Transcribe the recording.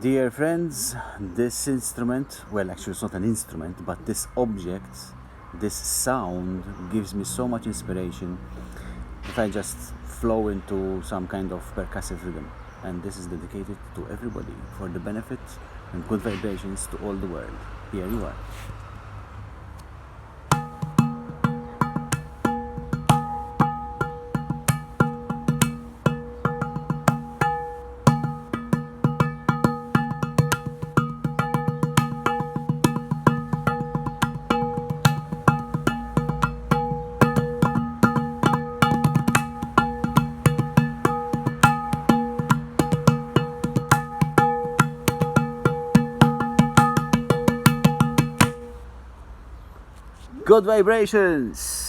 Dear friends, this instrument, well, actually, it's not an instrument, but this object, this sound gives me so much inspiration if I just flow into some kind of percussive rhythm. And this is dedicated to everybody for the benefit and good vibrations to all the world. Here you are. Good vibrations!